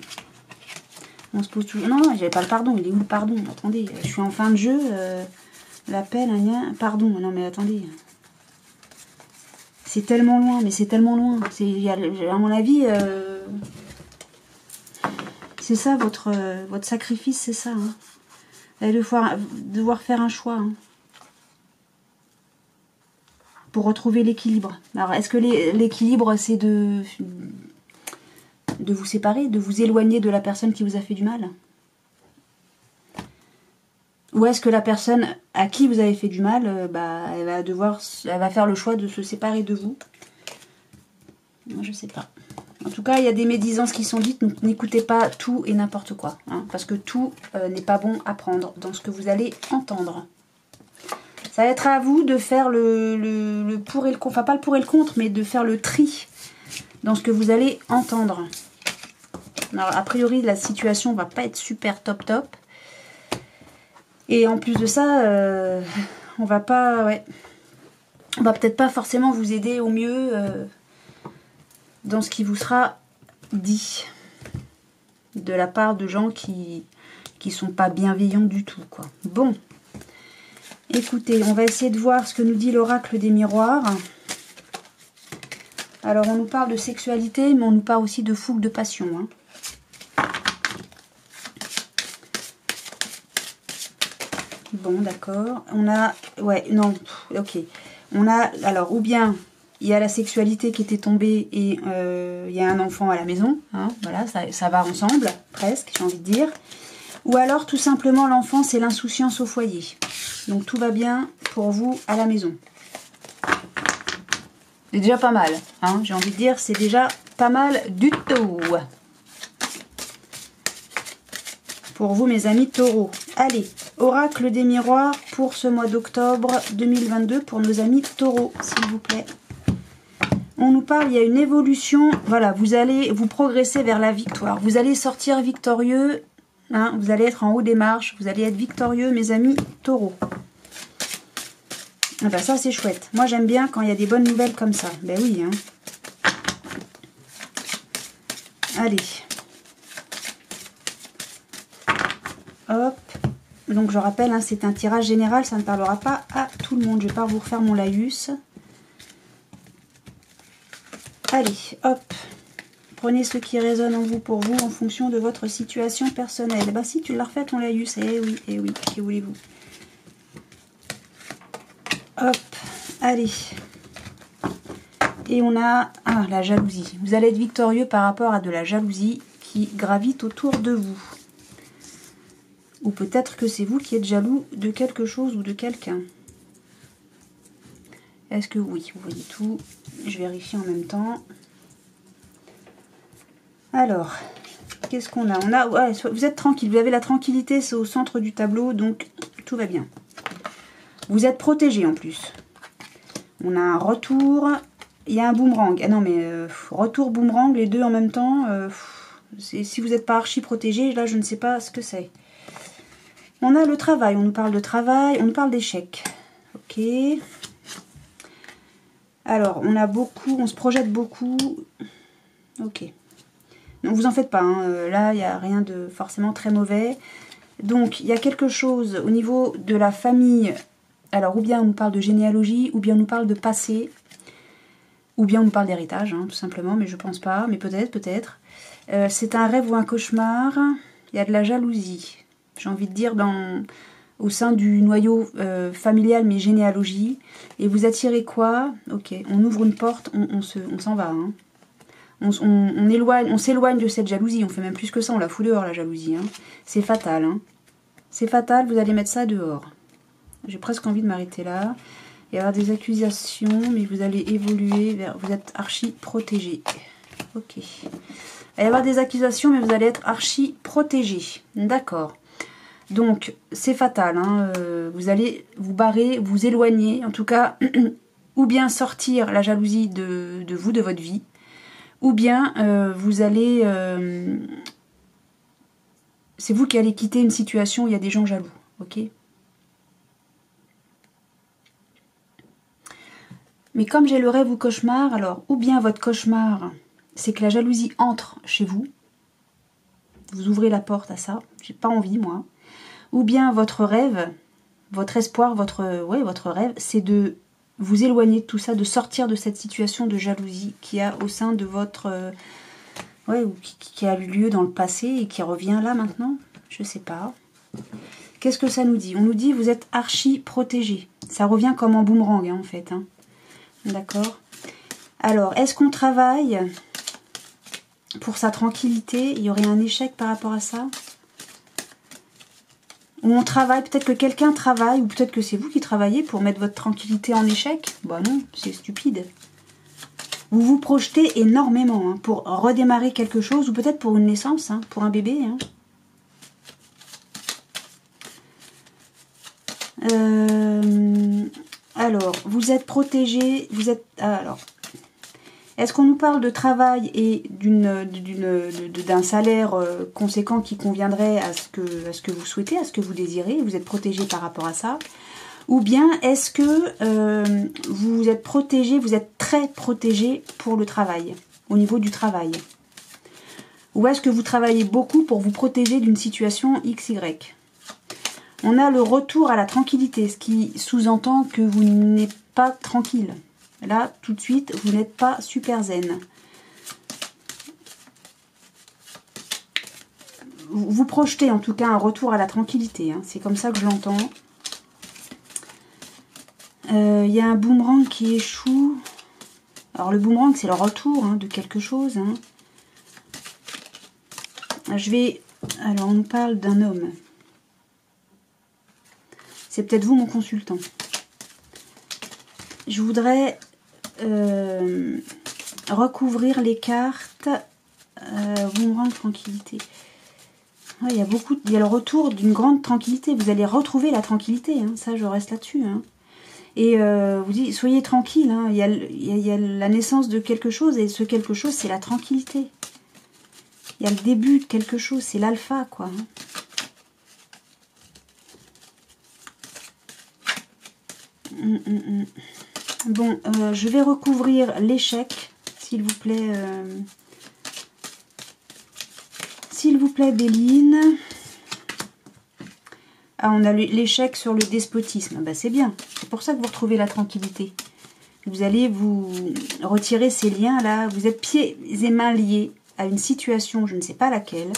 Speaker 1: On se pose toujours. Non, j'avais pas le pardon. Il est où le pardon? Attendez, je suis en fin de jeu. L'appel, pardon. Non, mais attendez. C'est tellement loin, mais c'est tellement loin. À mon avis, c'est ça votre sacrifice, c'est ça. Hein. Vous allez devoir faire un choix. Hein. Pour retrouver l'équilibre. Alors, est-ce que l'équilibre, c'est de vous séparer, de vous éloigner de la personne qui vous a fait du mal? Ou est-ce que la personne à qui vous avez fait du mal, elle va faire le choix de se séparer de vous? Moi, je sais pas. En tout cas, il y a des médisances qui sont dites, donc n'écoutez pas tout et n'importe quoi. Hein, parce que tout n'est pas bon à prendre dans ce que vous allez entendre. Ça va être à vous de faire le pour et le contre. Enfin, pas le pour et le contre, mais de faire le tri dans ce que vous allez entendre. Alors, a priori, la situation va pas être super top. Et en plus de ça, on va peut-être pas forcément vous aider au mieux dans ce qui vous sera dit. De la part de gens qui sont pas bienveillants du tout, quoi. Bon. Écoutez, on va essayer de voir ce que nous dit l'oracle des miroirs. Alors, on nous parle de sexualité, mais on nous parle aussi de fougue de passion. Hein. Bon, d'accord. On a... Ouais, non, ok. On a... Alors, ou bien, il y a la sexualité qui était tombée et il y a un enfant à la maison. Hein, voilà, ça va ensemble, presque, j'ai envie de dire. Ou alors, tout simplement, l'enfant, c'est l'insouciance au foyer. Donc, tout va bien pour vous à la maison. C'est déjà pas mal. Hein, j'ai envie de dire, c'est déjà pas mal du tout. Pour vous, mes amis taureaux. Allez, oracle des miroirs pour ce mois d'octobre 2022 pour nos amis taureaux, s'il vous plaît. On nous parle, il y a une évolution. Voilà, vous progressez vers la victoire. Vous allez sortir victorieux. Hein, vous allez être en haut des marches, vous allez être victorieux, mes amis taureaux. Ah ben ça, c'est chouette. Moi, j'aime bien quand il y a des bonnes nouvelles comme ça. Ben oui. Hein. Allez. Hop. Donc, je rappelle, hein, c'est un tirage général, ça ne parlera pas à tout le monde. Je ne vais pas vous refaire mon laïus. Allez, hop. Prenez ce qui résonne en vous pour vous en fonction de votre situation personnelle. Bah si, tu l'as refait ton laïus. Eh oui, que voulez-vous? Hop, allez. Et on a la jalousie. Vous allez être victorieux par rapport à de la jalousie qui gravite autour de vous. Ou peut-être que c'est vous qui êtes jaloux de quelque chose ou de quelqu'un. Est-ce que oui, vous voyez tout? Je vérifie en même temps. Alors, qu'est-ce qu'on a? Ouais, vous êtes tranquille, vous avez la tranquillité, c'est au centre du tableau, donc tout va bien. Vous êtes protégé en plus. On a un retour, il y a un boomerang. Ah non mais retour, boomerang, les deux en même temps. Si vous n'êtes pas archi protégé, là je ne sais pas ce que c'est. On a le travail, on nous parle de travail, on nous parle d'échec. Ok. Alors, on a beaucoup, on se projette beaucoup. Ok. Donc vous en faites pas, hein. Là il n'y a rien de forcément très mauvais. Donc il y a quelque chose au niveau de la famille. Alors ou bien on nous parle de généalogie, ou bien on nous parle de passé. Ou bien on nous parle d'héritage, hein, tout simplement, mais je pense pas, mais peut-être, peut-être. C'est un rêve ou un cauchemar. Il y a de la jalousie. J'ai envie de dire au sein du noyau familial, mais généalogie. Et vous attirez quoi? Ok, on ouvre une porte, on s'en va. Hein. On s'éloigne de cette jalousie. On fait même plus que ça, on la fout dehors, la jalousie. Hein. C'est fatal. Hein. C'est fatal, vous allez mettre ça dehors. J'ai presque envie de m'arrêter là. Il y avoir des accusations, mais vous allez évoluer vers... Vous êtes archi protégé. Ok. Il va y avoir des accusations, mais vous allez être archi protégé. D'accord. Donc, c'est fatal. Hein. Vous allez vous barrer, vous éloigner, en tout cas, ou bien sortir la jalousie de vous, de votre vie, ou bien vous allez... c'est vous qui allez quitter une situation où il y a des gens jaloux. Ok ? Mais comme j'ai le rêve ou cauchemar, alors, ou bien votre cauchemar, c'est que la jalousie entre chez vous. Vous ouvrez la porte à ça. J'ai pas envie, moi. Ou bien votre rêve, votre espoir, votre rêve, c'est de vous éloigner de tout ça, de sortir de cette situation de jalousie qu'il y a au sein de votre... qui a eu lieu dans le passé et qui revient là maintenant. Je sais pas. Qu'est-ce que ça nous dit? On nous dit vous êtes archi protégé. Ça revient comme en boomerang, hein, en fait. Hein. D'accord. Alors, est-ce qu'on travaille pour sa tranquillité? Il y aurait un échec par rapport à ça? Ou on travaille, peut-être que quelqu'un travaille, ou peut-être que c'est vous qui travaillez pour mettre votre tranquillité en échec? Bah non, c'est stupide. Vous vous projetez énormément hein, pour redémarrer quelque chose, ou peut-être pour une naissance, hein, pour un bébé. Hein. Alors, vous êtes protégé, vous êtes... Alors, est-ce qu'on nous parle de travail et d'un salaire conséquent qui conviendrait à ce que vous souhaitez, à ce que vous désirez, vous êtes protégé par rapport à ça? Ou bien est-ce que vous êtes protégé, vous êtes très protégé pour le travail, au niveau du travail? Ou est-ce que vous travaillez beaucoup pour vous protéger d'une situation XY? On a le retour à la tranquillité, ce qui sous-entend que vous n'êtes pas tranquille. Là, tout de suite, vous n'êtes pas super zen. Vous projetez en tout cas un retour à la tranquillité. Hein. C'est comme ça que je l'entends. Il y a un boomerang qui échoue. Alors le boomerang, c'est le retour hein, de quelque chose. Hein. Alors, on nous parle d'un homme. C'est peut-être vous, mon consultant. Je voudrais recouvrir les cartes. Boomerang, tranquillité. Ouais, il y a le retour d'une grande tranquillité. Vous allez retrouver la tranquillité. Hein. Ça, je reste là-dessus. Hein. Et vous dites, soyez tranquille. Hein. Il y a la naissance de quelque chose. Et ce quelque chose, c'est la tranquillité. Il y a le début de quelque chose. C'est l'alpha, quoi. Hein. Bon, je vais recouvrir l'échec, s'il vous plaît. S'il vous plaît, Béline. Ah, on a l'échec sur le despotisme. Bah, c'est bien. C'est pour ça que vous retrouvez la tranquillité. Vous allez vous retirer ces liens-là. Vous êtes pieds et mains liés à une situation, je ne sais pas laquelle.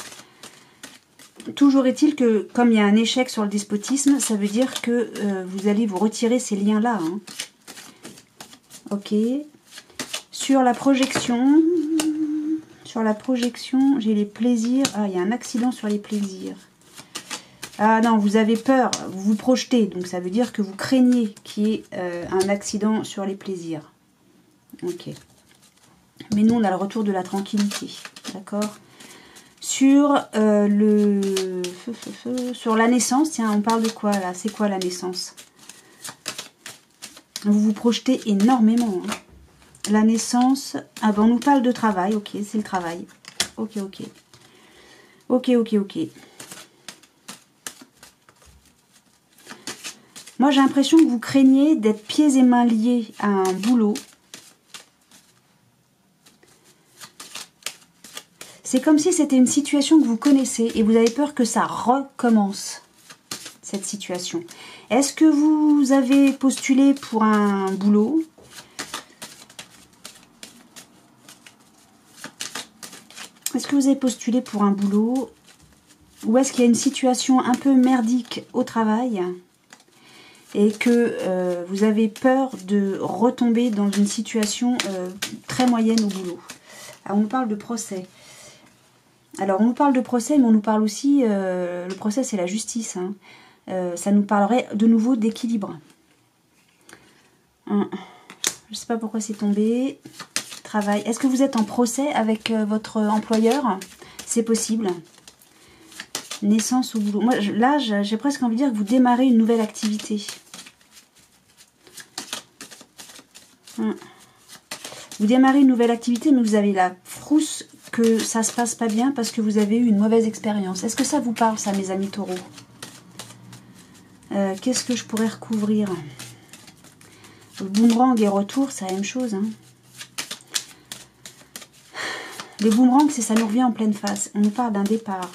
Speaker 1: Toujours est-il que, comme il y a un échec sur le despotisme, ça veut dire que vous allez vous retirer ces liens-là. Hein. Ok. Sur la projection, j'ai les plaisirs. Ah, il y a un accident sur les plaisirs. Ah non, vous avez peur, vous vous projetez. Donc ça veut dire que vous craignez qu'il y ait un accident sur les plaisirs. Ok. Mais nous, on a le retour de la tranquillité. D'accord ? Sur sur la naissance, tiens, on parle de quoi là? C'est quoi la naissance? Vous vous projetez énormément. Hein. La naissance, ah ben on nous parle de travail, ok, c'est le travail. Ok. Moi j'ai l'impression que vous craignez d'être pieds et mains liés à un boulot. C'est comme si c'était une situation que vous connaissez et vous avez peur que ça recommence, cette situation. Est-ce que vous avez postulé pour un boulot? est-ce que vous avez postulé pour un boulot? Ou est-ce qu'il y a une situation un peu merdique au travail et que vous avez peur de retomber dans une situation très moyenne au boulot? Alors, on nous parle de procès. Alors, on nous parle de procès, mais on nous parle aussi... le procès, c'est la justice. Hein. Ça nous parlerait de nouveau d'équilibre. Je ne sais pas pourquoi c'est tombé. Travail. Est-ce que vous êtes en procès avec votre employeur? C'est possible. Naissance au boulot. Moi, là, j'ai presque envie de dire que vous démarrez une nouvelle activité. Vous démarrez une nouvelle activité, mais vous avez la frousse que ça se passe pas bien parce que vous avez eu une mauvaise expérience. Est-ce que ça vous parle, ça, mes amis taureaux? Qu'est-ce que je pourrais recouvrir? Le boomerang et retour, c'est la même chose. Hein. Les boomerangs, c'est ça nous revient en pleine face. On nous parle d'un départ.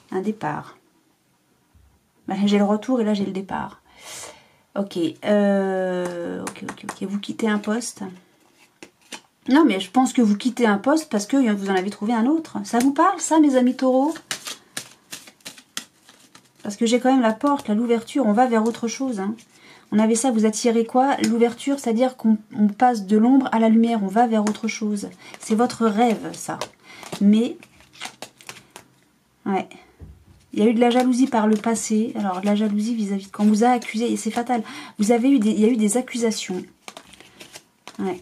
Speaker 1: Un départ. Bah, j'ai le retour et là, j'ai le départ. Ok. Ok. Vous quittez un poste. Non, mais je pense que vous quittez un poste parce que vous en avez trouvé un autre. Ça vous parle, ça, mes amis taureaux? Parce que j'ai quand même la porte, l'ouverture. On va vers autre chose. Hein. On avait ça, vous attirez quoi? L'ouverture, c'est-à-dire qu'on passe de l'ombre à la lumière. On va vers autre chose. C'est votre rêve, ça. Mais, ouais. Il y a eu de la jalousie par le passé. Alors, de la jalousie vis-à-vis de quand on vous a accusé. Et c'est fatal. Il y a eu des accusations. Ouais.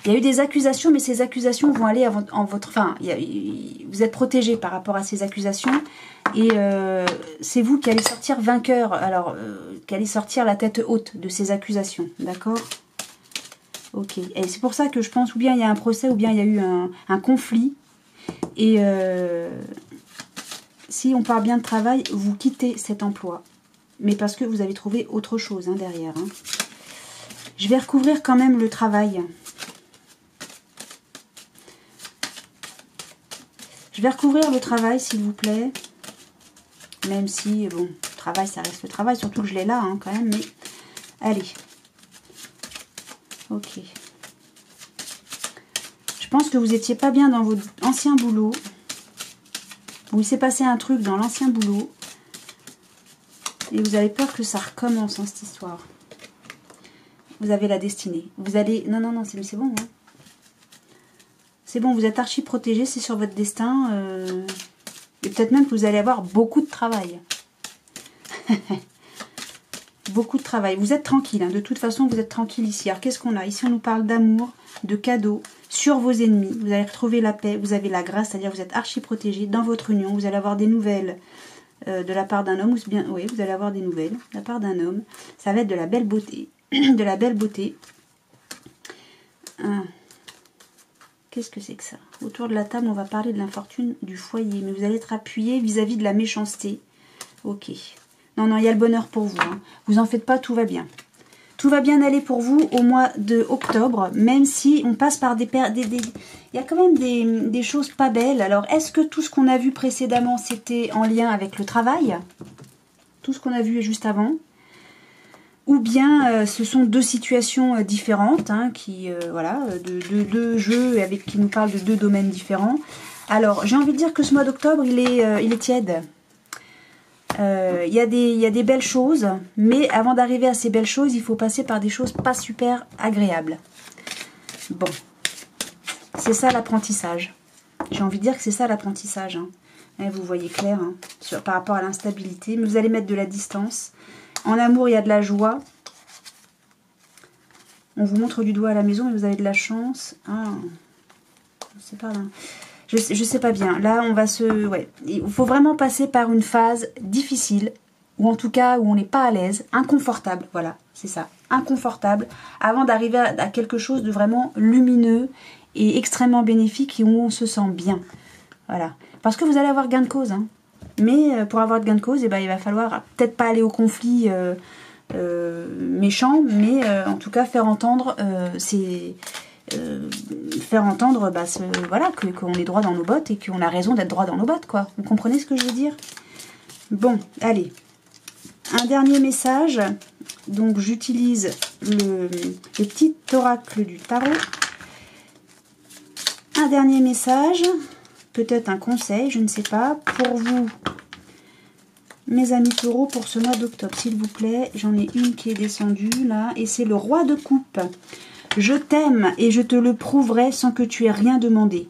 Speaker 1: Il y a eu des accusations, mais ces accusations vont aller en votre... Enfin, vous êtes protégé par rapport à ces accusations. Et c'est vous qui allez sortir vainqueur. Alors, qui allez sortir la tête haute de ces accusations. D'accord? Ok. Et c'est pour ça que je pense, ou bien il y a un procès, ou bien il y a eu un conflit. Et si on parle bien de travail, vous quittez cet emploi. Mais parce que vous avez trouvé autre chose hein, derrière. Hein. Je vais recouvrir quand même le travail. Je vais recouvrir le travail, s'il vous plaît. Même si, bon, le travail, ça reste le travail. Surtout que je l'ai là, hein, quand même. Mais, allez. Ok. Je pense que vous n'étiez pas bien dans votre ancien boulot. Ou il s'est passé un truc dans l'ancien boulot. Et vous avez peur que ça recommence, hein, cette histoire. Vous avez la destinée. Vous allez... Non, c'est bon, hein. C'est bon, vous êtes archi protégé, c'est sur votre destin. Et peut-être même que vous allez avoir beaucoup de travail. Beaucoup de travail. Vous êtes tranquille, hein. De toute façon, vous êtes tranquille ici. Alors, qu'est-ce qu'on a? Ici, on nous parle d'amour, de cadeaux, sur vos ennemis. Vous allez retrouver la paix, vous avez la grâce, c'est-à-dire que vous êtes archi protégé dans votre union. Vous allez avoir des nouvelles de la part d'un homme. Ou bien, oui, vous allez avoir des nouvelles de la part d'un homme. Ça va être de la belle beauté. De la belle beauté. Qu'est-ce que c'est que ça? Autour de la table, on va parler de l'infortune du foyer. Mais vous allez être appuyé vis-à-vis de la méchanceté. Ok. Non, il y a le bonheur pour vous. Hein. Vous en faites pas, tout va bien. Tout va bien aller pour vous au mois de octobre, même si on passe par des... Il y a quand même des choses pas belles. Alors, est-ce que tout ce qu'on a vu précédemment, c'était en lien avec le travail? Tout ce qu'on a vu juste avant? Ou bien ce sont deux situations différentes, hein, qui voilà, deux jeux qui nous parlent de deux domaines différents. Alors, j'ai envie de dire que ce mois d'octobre, il est tiède. Il y a des belles choses, mais avant d'arriver à ces belles choses, il faut passer par des choses pas super agréables. Bon, c'est ça l'apprentissage. J'ai envie de dire que c'est ça l'apprentissage. Hein. Vous voyez clair hein, par rapport à l'instabilité, mais vous allez mettre de la distance. En amour, il y a de la joie. On vous montre du doigt à la maison, mais vous avez de la chance. Ah, c'est pas là. Je sais pas bien. Là, on va se... Ouais. Il faut vraiment passer par une phase difficile, ou en tout cas où on n'est pas à l'aise, inconfortable. Voilà, c'est ça. Inconfortable, avant d'arriver à quelque chose de vraiment lumineux et extrêmement bénéfique et où on se sent bien. Voilà. Parce que vous allez avoir gain de cause. Hein. Mais pour avoir de gain de cause, eh ben, il va falloir peut-être pas aller au conflit méchant, mais en tout cas faire entendre voilà, qu'on est droit dans nos bottes et qu'on a raison d'être droit dans nos bottes, quoi. Vous comprenez ce que je veux dire? Bon, allez. Un dernier message. Donc, j'utilise le petit oracle du tarot. un dernier message, peut-être un conseil, je ne sais pas, pour vous, mes amis taureaux, pour ce mois d'octobre, s'il vous plaît. J'en ai une qui est descendue, là, et c'est le roi de coupe. Je t'aime et je te le prouverai sans que tu aies rien demandé.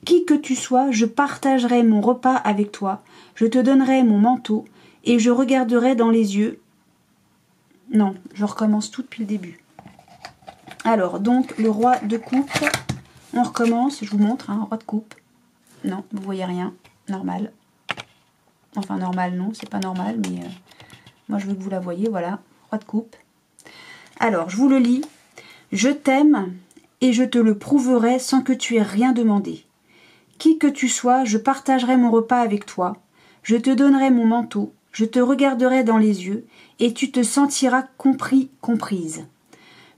Speaker 1: Qui que tu sois, je partagerai mon repas avec toi, je te donnerai mon manteau, et je regarderai dans les yeux... Non, je recommence tout depuis le début. Alors, donc, le roi de coupe, on recommence, je vous montre, hein, roi de coupe. Non, vous voyez rien, normal. Enfin, normal, non, c'est pas normal, mais moi, je veux que vous la voyez, voilà, roi de coupe. Alors, je vous le lis. Je t'aime et je te le prouverai sans que tu aies rien demandé. Qui que tu sois, je partagerai mon repas avec toi, je te donnerai mon manteau, je te regarderai dans les yeux, et tu te sentiras compris, comprise.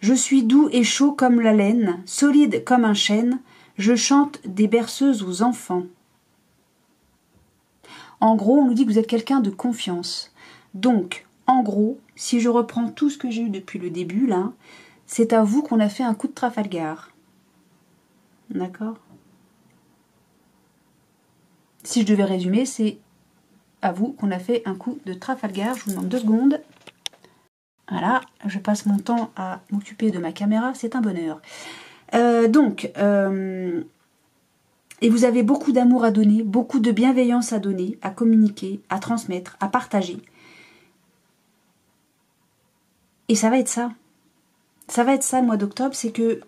Speaker 1: Je suis doux et chaud comme la laine, solide comme un chêne, je chante des berceuses aux enfants. En gros, on nous dit que vous êtes quelqu'un de confiance. Donc, en gros, si je reprends tout ce que j'ai eu depuis le début, là, c'est à vous qu'on a fait un coup de Trafalgar. D'accord? Si je devais résumer, c'est à vous qu'on a fait un coup de Trafalgar. Je vous demande 2 secondes. Voilà, je passe mon temps à m'occuper de ma caméra, c'est un bonheur. Et vous avez beaucoup d'amour à donner, beaucoup de bienveillance à donner, à communiquer, à transmettre, à partager. Et ça va être ça. Ça va être ça le mois d'octobre, c'est que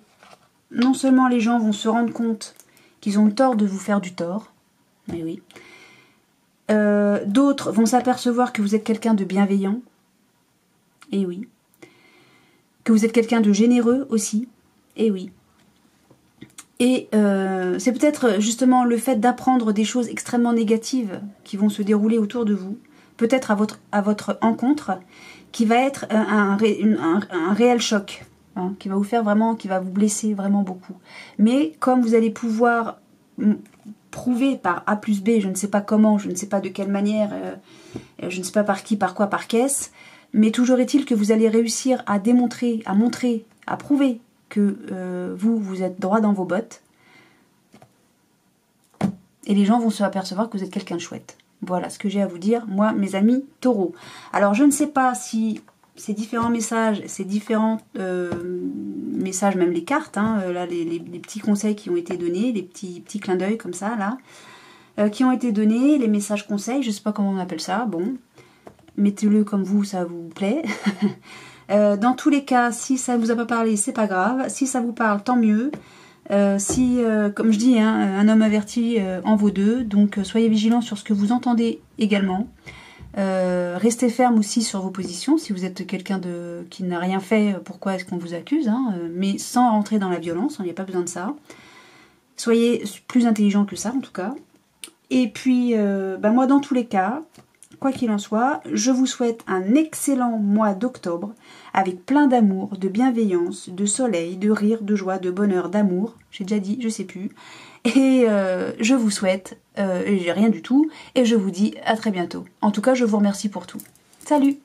Speaker 1: non seulement les gens vont se rendre compte qu'ils ont le tort de vous faire du tort, mais oui. D'autres vont s'apercevoir que vous êtes quelqu'un de bienveillant, et oui. Que vous êtes quelqu'un de généreux aussi, et oui. Et c'est peut-être justement le fait d'apprendre des choses extrêmement négatives qui vont se dérouler autour de vous, peut-être à votre encontre, qui va être un réel choc, hein, qui va vous faire vraiment, qui va vous blesser vraiment beaucoup. Mais comme vous allez pouvoir prouver par A plus B, je ne sais pas comment, je ne sais pas de quelle manière, je ne sais pas par qui, par quoi, par qu'est-ce, mais toujours est-il que vous allez réussir à démontrer, à montrer, à prouver que vous êtes droit dans vos bottes. Et les gens vont se apercevoir que vous êtes quelqu'un de chouette. Voilà ce que j'ai à vous dire, moi, mes amis taureaux. Alors, je ne sais pas si ces différents messages, ces différents messages, même les cartes, hein, là, les petits conseils qui ont été donnés, les petits clins d'œil comme ça, là, qui ont été donnés, les messages conseils, je ne sais pas comment on appelle ça, bon, mettez-le comme vous, ça vous plaît. Dans tous les cas, si ça ne vous a pas parlé, c'est pas grave. Si ça vous parle, tant mieux. Si, comme je dis, hein, un homme averti en vaut 2. Donc, soyez vigilants sur ce que vous entendez également. Restez ferme aussi sur vos positions. Si vous êtes quelqu'un qui n'a rien fait, pourquoi est-ce qu'on vous accuse, hein, mais sans rentrer dans la violence, il n'y a pas besoin de ça. Soyez plus intelligent que ça, en tout cas. Et puis, moi, dans tous les cas... Quoi qu'il en soit, je vous souhaite un excellent mois d'octobre avec plein d'amour, de bienveillance, de soleil, de rire, de joie, de bonheur, d'amour. J'ai déjà dit, je sais plus. Et je vous souhaite, rien du tout, et je vous dis à très bientôt. En tout cas, je vous remercie pour tout. Salut!